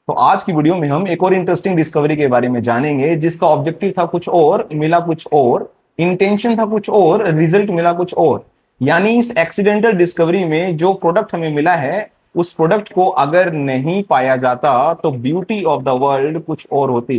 तो आज की वीडियो में हम एक और इंटरेस्टिंग डिस्कवरी के बारे में जानेंगे जिसका ऑब्जेक्टिव था कुछ और, मिला कुछ और, इंटेंशन था कुछ और, रिजल्ट मिला कुछ और। यानी इस एक्सीडेंटल डिस्कवरी में जो प्रोडक्ट हमें मिला है उस प्रोडक्ट को अगर नहीं पाया जाता तो ब्यूटी ऑफ द वर्ल्ड कुछ और होती।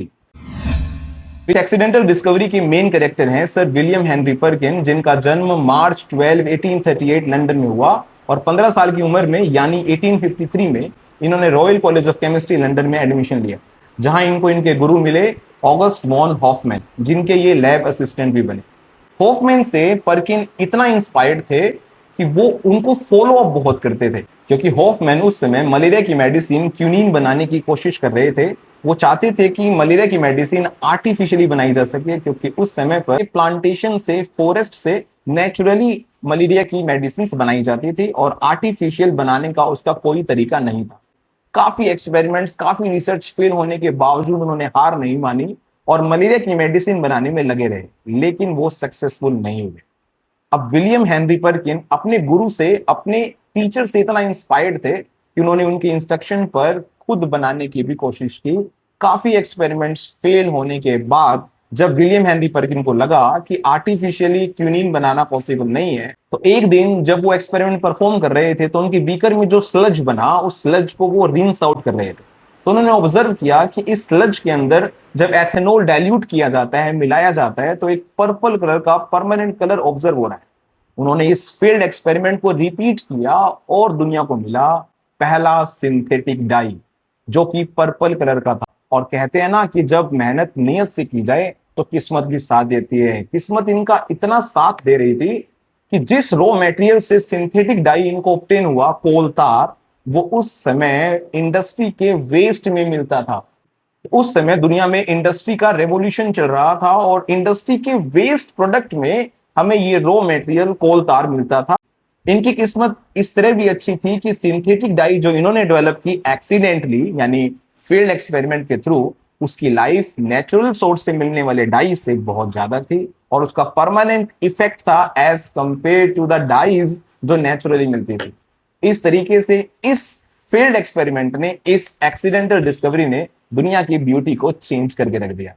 इस एक्सीडेंटल डिस्कवरी की मेन कैरेक्टर हैं सर विलियम हेनरी पर्किन, जिनका जन्म मार्च 12 1838 लंदन में हुआ और 15 साल की उम्र में यानी 1853 में इन्होंने royal college of chemistry London में एडमिशन लिया, जहां इनको इनके गुरु मिले ऑगस्ट वॉन हॉफमैन, जिनके ये लैब असिस्टेंट भी बने। हॉफमैन से पर्किन इतना इंस्पायर्ड थे कि वो उनको फॉलो अप बहुत करते थे, क्योंकि हॉफमैन उस समय मलेरिया की मेडिसिन क्यूनिन बनाने की कोशिश कर रहे थे। वो चाहते थे कि मलेरिया की मेडिसिन आर्टिफिशियली बनाई जा सके, क्योंकि उस समय पर प्लांटेशन से, फॉरेस्ट से नेचुरली मलेरिया की मेडिसिन बनाई जाती थी और आर्टिफिशियल बनाने का उसका कोई तरीका नहीं था। काफी एक्सपेरिमेंट्स, काफी रिसर्च फेल होने के बावजूद उन्होंने हार नहीं मानी और मलेरिया की मेडिसिन बनाने में लगे रहे, लेकिन वो सक्सेसफुल नहीं हुए। अब विलियम हेनरी पर्किन अपने गुरु से, अपने टीचर से इतना इंस्पायर्ड थे कि उन्होंने उनके इंस्ट्रक्शन पर खुद बनाने की भी कोशिश की। काफी एक्सपेरिमेंट्स फेल होने के बाद जब विलियम हेनरी पर्किन को लगा कि आर्टिफिशियली क्यूनिन बनाना पॉसिबल नहीं है, तो एक दिन जब वो एक्सपेरिमेंट परफॉर्म कर रहे थे तो उनके बीकर में जो स्लज बना, उस स्लज को वो रिंस आउट कर रहे थे। तो उन्होंने ऑब्जर्व किया कि इस स्लज के अंदर जब एथेनॉल डाइल्यूट किया जाता है, मिलाया जाता है, तो एक पर्पल कलर का परमानेंट कलर ऑब्जर्व हो रहा है। उन्होंने इस फील्ड एक्सपेरिमेंट को रिपीट किया और दुनिया को मिला पहला सिंथेटिक डाई, जो कि पर्पल कलर का था। और कहते हैं ना कि जब मेहनत नियत से की जाए तो किस्मत भी साथ देती है। किस्मत इनका इतना साथ दे रही थी कि जिस रॉ मटेरियल से सिंथेटिक डाई इनको ऑब्टेन हुआ, कोल तार, वो उस समय इंडस्ट्री के वेस्ट में मिलता था। उस समय दुनिया में इंडस्ट्री का रेवोल्यूशन चल रहा था और इंडस्ट्री के वेस्ट प्रोडक्ट में हमें ये रॉ मटेरियल कोल तार मिलता था। इनकी किस्मत इस तरह भी अच्छी थी कि सिंथेटिक डाई जो इन्होंने डेवलप की एक्सीडेंटली, यानी फील्ड एक्सपेरिमेंट के थ्रू, उसकी लाइफ नेचुरल सोर्स से मिलने वाले डाई से बहुत ज्यादा थी और उसका परमानेंट इफेक्ट था as compare to the dyes जो नेचुरली मिलती थी। इस तरीके से इस फील्ड एक्सपेरिमेंट ने, इस एक्सीडेंटल डिस्कवरी ने दुनिया की ब्यूटी को चेंज करके रख दिया।